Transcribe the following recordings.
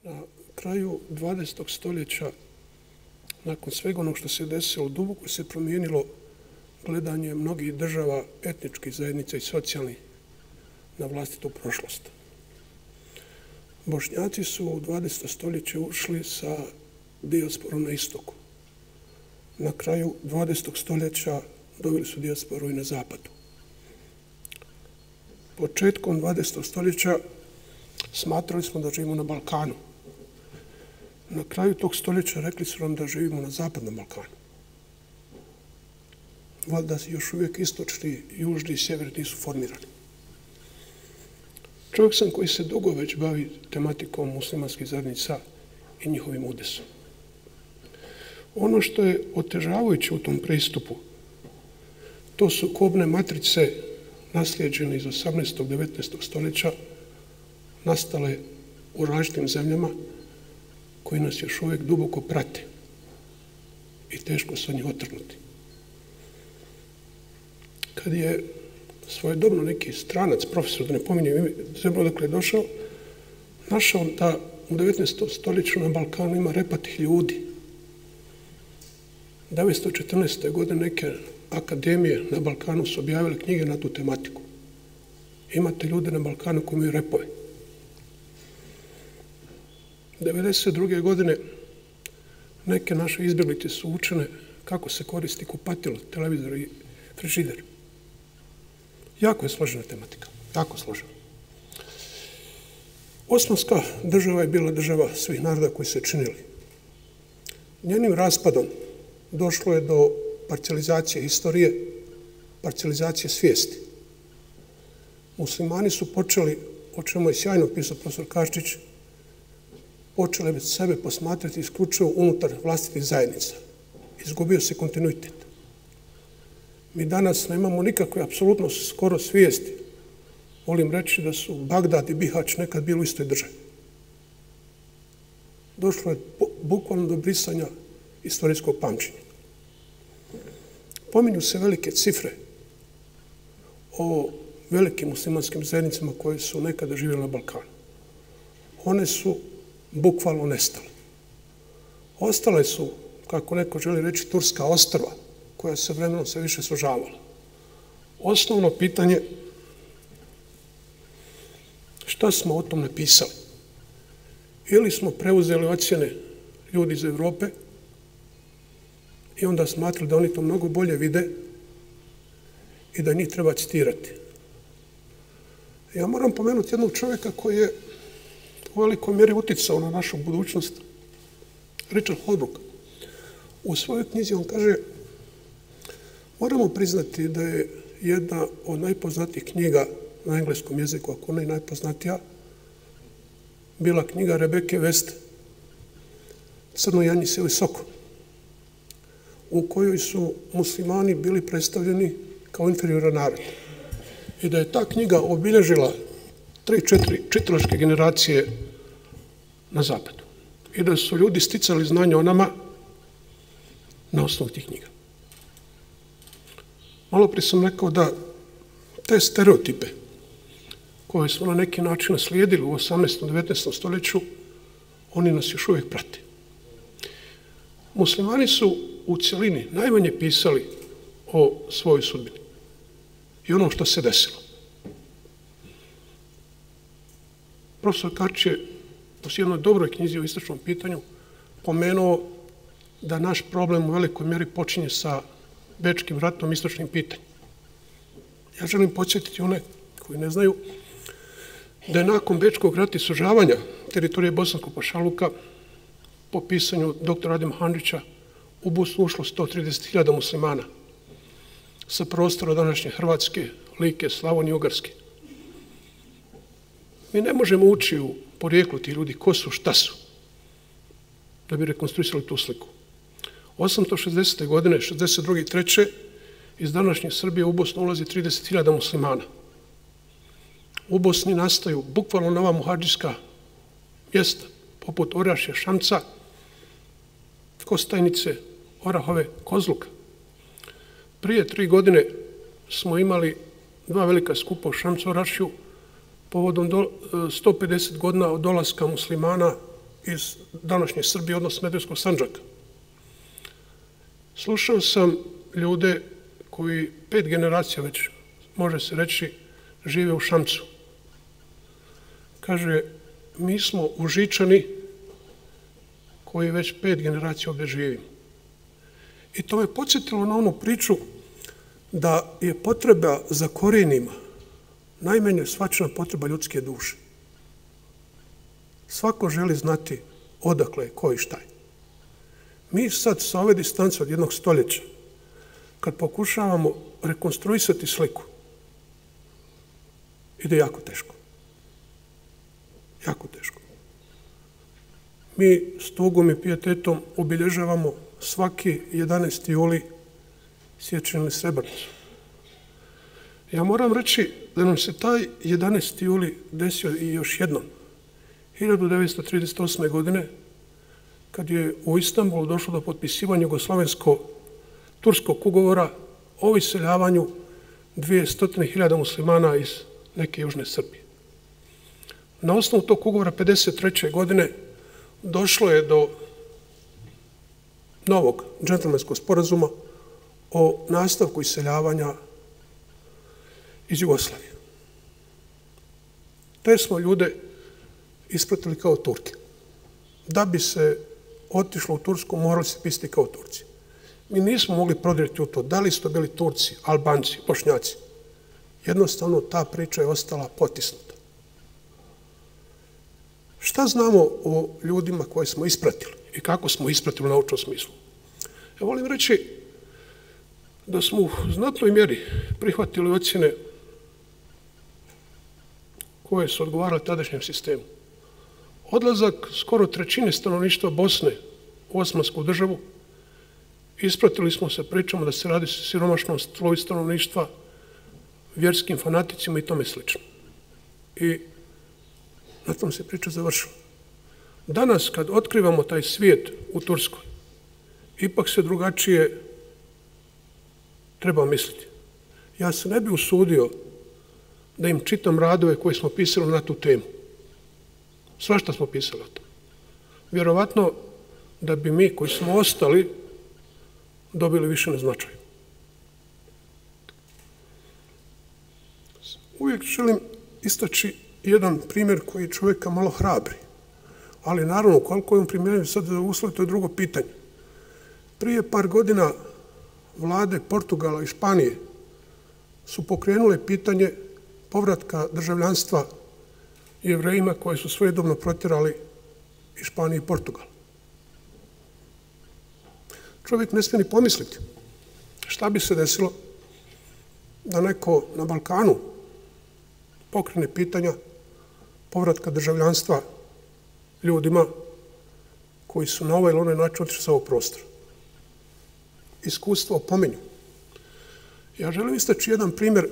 Na kraju 20. stoljeća, nakon svega onog što se desilo, duboko se promijenilo gledanje mnogih država, etničkih zajednica i socijalnih na vlastitu prošlost. Bošnjaci su u 20. stoljeće ušli sa dijasporom na istoku. Na kraju 20. stoljeća doveli su dijasporu i na zapadu. Početkom 20. stoljeća smatrali smo da živimo na Balkanu. Na kraju tog stoljeća rekli su nam da živimo na zapadnom Balkanu. Valjda još uvijek istočni, južni i sjeverni nisu formirani. Čovjek sam koji se dugo već bavi tematikom muslimanskih zajednica i njihovim udesom. Ono što je otežavajuće u tom pristupu, to su kobne matrice naslijeđene iz 18. 19. stoljeća, nastale u različitim zemljama koji nas još uvijek duboko prate i teško su od njih otrgnuti. Kad je svojedobno neki stranac, profesor, da ne pominjem zemlju odakle je došao, našao da u 19. stoljeću na Balkanu ima repatih ljudi. 1914. godine neke akademije na Balkanu su objavile knjige na tu tematiku. Imate ljude na Balkanu koji imaju repove. 1992. godine neke naše izbjeglice su učene kako se koristi kupatilo, televizor i frižider. Jako je složena tematika, jako složena. Osmanska država je bila država svih naroda koji se činili. Njenim raspadom došlo je do parcijalizacije istorije, parcijalizacije svijesti. Muslimani su počeli, o čemu je sjajno pisao profesor Kaščić, počeli bi sebe posmatrati isključivo unutar vlastitih zajednica. Izgubio se kontinuitet. Mi danas nemamo nikakve, apsolutno skoro svijesti. Volim reći da su Bagdad i Bihać nekad bili u istoj državi. Došlo je bukvalno do brisanja istorijskog pamćenja. Pominju se velike cifre o velikim muslimanskim zajednicama koje su nekada živjeli na Balkanu. One su bukvalno nestale. Ostale su, kako neko želi reći, Turska ostrva, koja se vremenom sve više sužavala. Osnovno pitanje, šta smo o tom napisali? Ili smo preuzeli ocjene ljudi iz Evrope i onda smatrali da oni to mnogo bolje vide i da njih treba citirati. Ja moram pomenuti jednog čovjeka koji je u velikoj mjeri uticao na našu budućnost, Richard Holbrooke. U svojoj knjizi on kaže: moramo priznati da je jedna od najpoznatijih knjiga na engleskom jeziku, ako ne najpoznatija, bila knjiga Rebeke West, Crno janje ili soko, u kojoj su muslimani bili predstavljeni kao inferioran narod. I da je ta knjiga obilježila 3-4 čitalačke generacije na zapadu. I da su ljudi sticali znanje o nama na osnovu tih knjiga. Malo prije sam rekao da te stereotipe koje smo na neki način naslijedili u 18. 19. stoljeću, oni nas još uvijek prate. Muslimani su u cjelini najmanje pisali o svojoj sudbini i ono što se desilo. Profesor Kač je u jednoj dobroj knjizi o istočnom pitanju pomenuo da naš problem u velikoj mjeri počinje sa Bečkim ratom, istočnim pitanjem. Ja želim podsjetiti one koji ne znaju da je nakon Bečkog rata i sužavanja teritorije Bosanskog pašaluka po pisanju dr. Adema Handžića u Bosnu ušlo 130.000 muslimana sa prostora današnje Hrvatske, Like, Slavonije i Ugarske. Mi ne možemo ući u porijeklo tih ljudi, ko su, šta su, da bi rekonstruisali tu sliku. 860. godine, 62. i 3. iz današnje Srbije u Bosnu ulazi 30.000 muslimana. U Bosni nastaju bukvalno nova muhadžijska mjesta, poput Orašja, Šamca, Kostajnice, Orahove, Kozluka. Prije 3 godine smo imali 2 velika skupa u Šamcu, Orašju, povodom 150 godina od dolaska muslimana iz današnje Srbije, odnosno Smederevskog Sandžaka. Slušao sam ljude koji 5 generacija već, može se reći, žive u Šamcu. Kaže, mi smo Užičani koji već 5 generacija ovdje živimo. I to me podsjetilo na onu priču da je potreba za korijenima najmanje shvaćena potreba ljudske duše. Svako želi znati odakle je, ko i šta je. Mi sad sa ove distance od 1 stoljeća, kad pokušavamo rekonstruisati sliku, ide jako teško. Jako teško. Mi s tugom i pijetetom obilježavamo svaki 11. juli sjećanje na Srebrenicu. Ja moram reći da nam se taj 11. juli desio i još jednom. 1938. godine, kad je u Istanbulu došlo do potpisivanja jugoslovensko-turskog ugovora o iseljavanju 200.000 muslimana iz neke južne Srbije. Na osnovu tog ugovora 1953. godine došlo je do novog džentlmenskog sporazuma o nastavku iseljavanja iz Jugoslavije. Te smo ljude ispratili kao Turke. Da bi se otišlo u Tursku, morali se pisati kao Turci. Mi nismo mogli prodrijeti u to da li su to bili Turci, Albanci, Bošnjaci. Jednostavno, ta priča je ostala potisnuta. Šta znamo o ljudima koje smo ispratili i kako smo ispratili u naučnom smislu? Ja volim reći da smo u znatnoj mjeri prihvatili ocjene koje su odgovarale tadašnjem sistemu. Odlazak skoro 1/3 stanovništva Bosne u Osmansku državu, ispratili smo se pričama da se radi o siromašnom sloju stanovništva, vjerskim fanaticima i tome slično. I na tom se priča završila. Danas, kad otkrivamo taj svijet u Turskoj, ipak se drugačije treba misliti. Ja se ne bi usudio da im čitam radove koje smo pisali na tu temu. Svašta smo pisali o tom. Vjerovatno da bi mi koji smo ostali dobili više na značaju. Uvijek želim istaći jedan primjer koji čovjeka malo hrabri. Ali naravno, koliko je on primjerenju sad za uslov, to je drugo pitanje. Prije par godina vlade Portugala i Španije su pokrenule pitanje povratka državljanstva Jevrejima koje su svojedobno protjerali iz Španije i Portugala. Čovjek ne smije ni pomisliti šta bi se desilo da neko na Balkanu pokrene pitanja povratka državljanstva ljudima koji su na ovaj ili onaj način otišli sa ovog prostora. Iskustvo opominju. Ja želim istaći jedan primjer.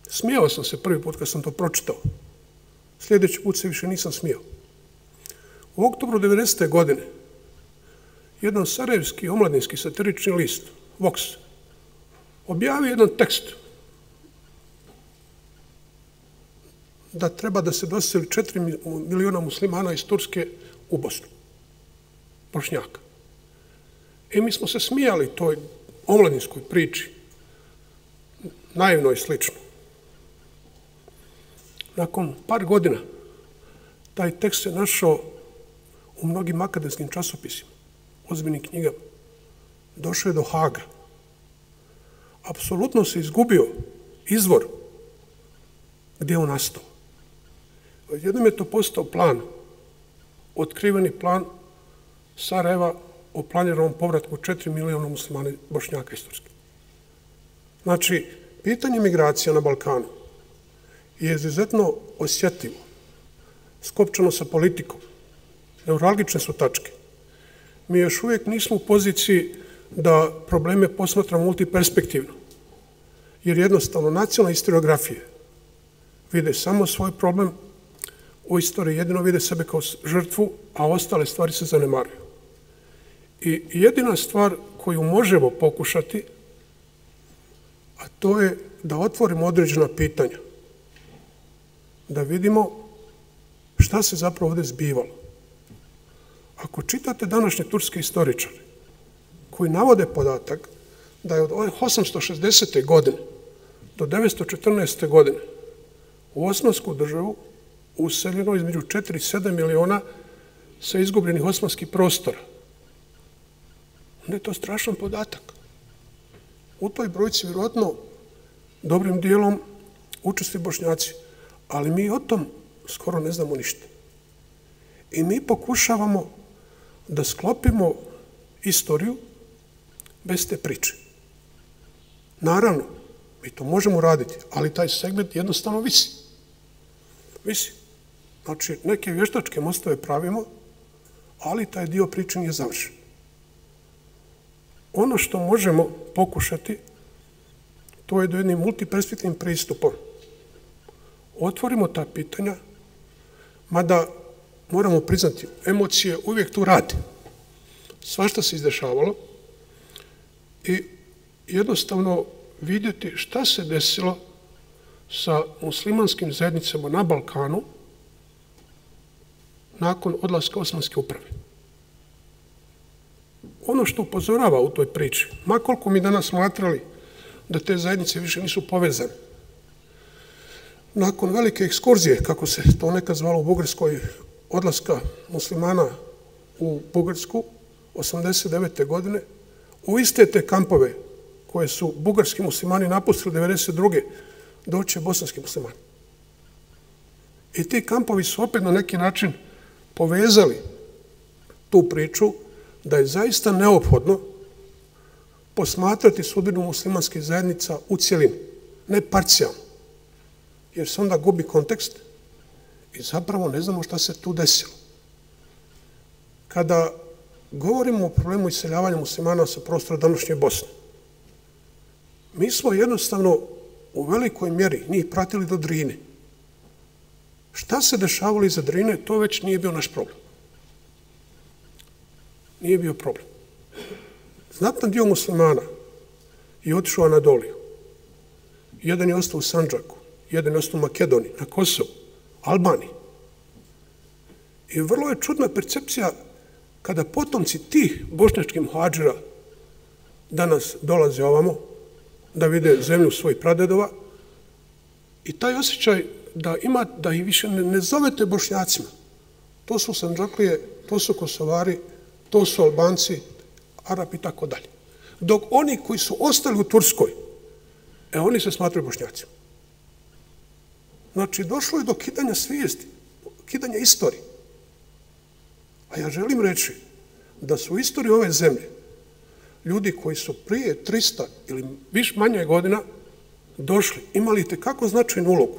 Smijao sam se prvi put kad sam to pročitao. Sljedeći put se više nisam smijao. U oktobru 90. godine jedan sarajevski omladinski satirični list, Vox, objavio jedan tekst da treba da se doseli 4 miliona muslimana iz Turske u Bosnu. Bošnjaka. I mi smo se smijali toj omladinskoj priči, naivno i slično. Nakon par godina taj tekst se našao u mnogim akademskim časopisima, ozbiljnim knjigama. Došao je do Haga. Apsolutno se izgubio izvor gdje je on nastao. Jednom je to postao plan, otkriveni plan Sarajeva o planiranom povratku 4 miliona muslimana Bošnjaka iz Turske. Znači, pitanje migracija na Balkanu je izuzetno osjetljivo, skopčano sa politikom. Neuralgične su tačke. Mi još uvijek nismo u poziciji da probleme posmatramo multiperspektivno, jer jednostavno nacionalne historiografije vide samo svoj problem, u istoriji jedino vide sebe kao žrtvu, a ostale stvari se zanemaruju. I jedina stvar koju možemo pokušati, a to je da otvorimo određena pitanja, da vidimo šta se zapravo ovdje zbivalo. Ako čitate današnje turske istoričare, koji navode podatak da je od 860. godine do 914. godine u Osmansku državu useljeno između 4 i 7 miliona sa izgubljenih osmanskih prostora. Onda je to strašan podatak. U toj brojci vjerojatno dobrim dijelom učestvuju Bošnjaci, ali mi o tom skoro ne znamo ništa. I mi pokušavamo da sklopimo istoriju bez te priče. Naravno, mi to možemo raditi, ali taj segment jednostavno visi. Visi. Znači, neke vještačke mostove pravimo, ali taj dio priče nije završen. Ono što možemo pokušati, to je da jednim multiperspektivnim pristupom otvorimo ta pitanja, mada moramo priznati, emocije uvijek tu rade. Svašta se izdešavalo i jednostavno vidjeti šta se desilo sa muslimanskim zajednicama na Balkanu nakon odlaska Osmanske uprave. Ono što upozorava u toj priči, ma koliko mi danas smatrali da te zajednice više nisu povezane, nakon velike ekskurzije, kako se to nekad zvalo u Bugarskoj, odlaska muslimana u Bugarsku 89. godine, u iste te kampove koje su bugarski muslimani napustili 92. doće bosanski muslimani. I ti kampovi su opet na neki način povezali tu priču da je zaista neophodno posmatrati sudbinu muslimanskih zajednica u cjelini, ne parcijalno, jer se onda gubi kontekst i zapravo ne znamo šta se tu desilo. Kada govorimo o problemu iseljavanja muslimana sa prostora današnje Bosne, mi smo jednostavno u velikoj mjeri njih pratili do Drine. Šta se dešavalo iza Drine, to već nije bio naš problem. Nije bio problem. Znatan dio muslimana je otišao u Anadoliju. Jedan je ostao u Sandžaku, jedan je ostao u Makedoniji, na Kosovu, Albaniji. I vrlo je čudna percepcija kada potomci tih bošnjačkih muhadžira danas dolaze ovamo da vide zemlju svojih pradedova i taj osjećaj da ih više ne zovete Bošnjacima. To su Sandžaklije, to su Kosovari, to su Albanci, Arapi i tako dalje. Dok oni koji su ostali u Turskoj, oni se smatraju Bošnjacima. Znači, došlo je do kidanja svijesti, kidanja istorije. A ja želim reći da su u istoriji ove zemlje ljudi koji su prije 300 ili više manje godina došli, imali itekako značajnu ulogu.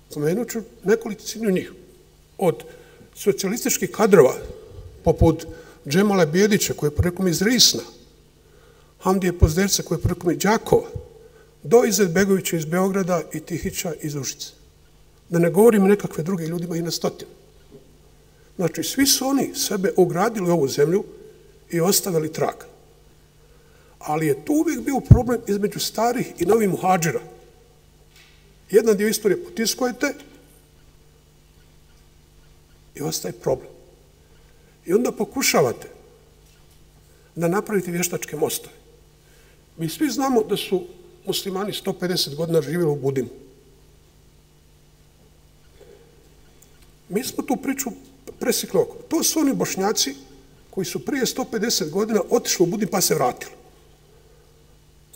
Spomenut ću nekolicinu njih. Od socijalističkih kadrova, poput Džemala Bijedića, koji je poreklom iz Risna, Hamdije Pozderca, koji je poreklom iz Đakova, do Izetbegovića iz Beograda i Tihića iz Užice. Da ne govorim nekakve druge ljudima i na stotinu. Znači, svi su oni sebe ugradili u ovu zemlju i ostavili trag. Ali je tu uvijek bio problem između starih i novih muhadžira. Jedan dio istorije potiskujete i ostaje problem. I onda pokušavate da napravite vještačke mostove. Mi svi znamo da su muslimani 150 godina živjeli u Budimu. Mi smo tu priču presjekli oko. To su oni Bošnjaci koji su prije 150 godina otišli u Budim pa se vratili.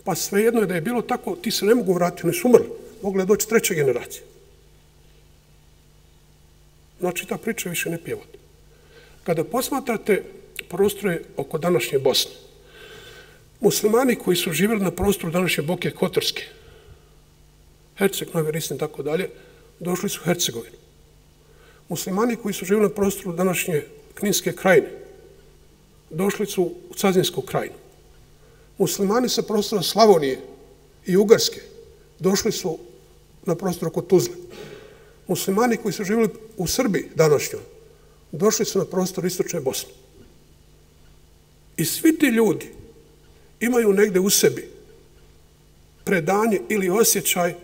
Pa svejedno je da je bilo tako, ti se ne mogu vratiti, oni su umrli. Mogla je doći 3. generacija. Znači, ta priča više ne pjevati. Kada posmatrate prostore oko današnje Bosne, muslimani koji su živjeli na prostoru današnje Boke Kotorske, Herceg, Novi Risni i tako dalje, došli su u Hercegovinu. Muslimani koji su živjeli na prostoru današnje Kninske krajine, došli su u Cazinsku krajinu. Muslimani sa prostora Slavonije i Ugarske došli su na prostor oko Tuzle. Muslimani koji su živjeli u Srbiji današnjoj, došli su na prostor istočne Bosne. I svi ti ljudi imaju negde u sebi predanje ili osjećaj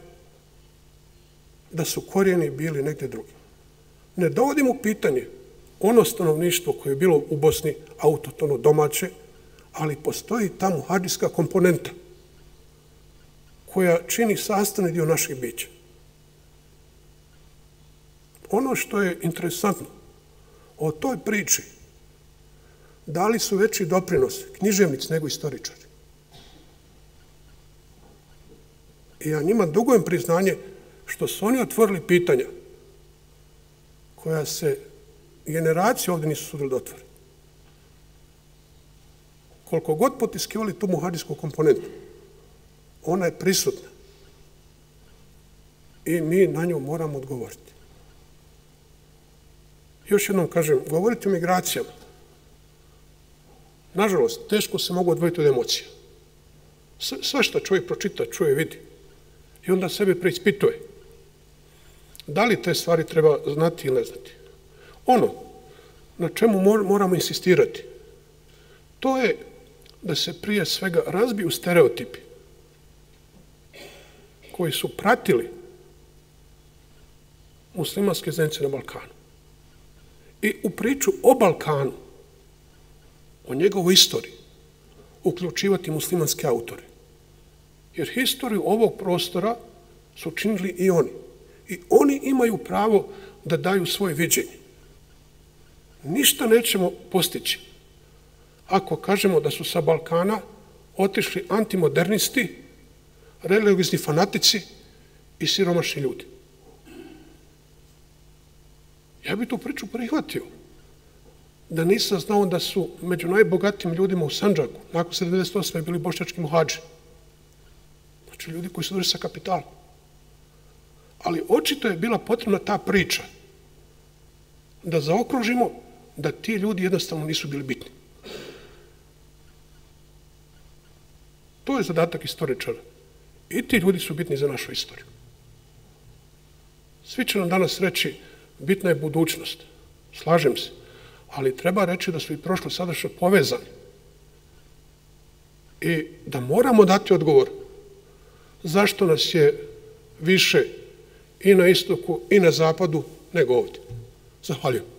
da su korijeni bili negde drugi. Ne dovodim u pitanje ono stanovništvo koje je bilo u Bosni autotono domaće, ali postoji ta muhadžijska komponenta koja čini sastavni dio naših bića. Ono što je interesantno o toj priči, dali su veći doprinos književnici nego istoričari. I ja njima dugujem priznanje što su oni otvorili pitanja koja se generacije ovdje nisu sudili da otvore. Koliko god potiskivali tu muhadžijsku komponentu, ona je prisutna. I mi na nju moramo odgovoriti. Još jednom kažem, govoriti o migracijama. Nažalost, teško se mogu odvojiti od emocija. Sve što čovjek pročita, čuje, vidi. I onda sebe preispituje. Da li te stvari treba znati ili ne znati? Ono na čemu moramo insistirati, to je da se prije svega razbiju stereotipi koji su pratili muslimanske zajednice na Balkanu. I u priču o Balkanu, o njegovoj istoriji, uključivati muslimanske autore. Jer historiju ovog prostora su činili i oni. I oni imaju pravo da daju svoje viđenje. Ništa nećemo postići ako kažemo da su sa Balkana otišli antimodernisti, religiozni fanatici i siromašni ljudi. Ja bi tu priču prihvatio da nisam znao da su među najbogatijim ljudima u Sandžaku nakon 1998. bili bošnjački muhadži. Znači ljudi koji su došli sa kapitalom. Ali očito je bila potrebna ta priča da zaokružimo da ti ljudi jednostavno nisu bili bitni. To je zadatak istoričara. I ti ljudi su bitni za našu istoriju. Svi će nam danas reći bitna je budućnost. Slažem se. Ali treba reći da su i prošlo sadašnje povezani. I da moramo dati odgovor zašto nas je više i na istoku i na zapadu nego ovdje. Zahvaljujem.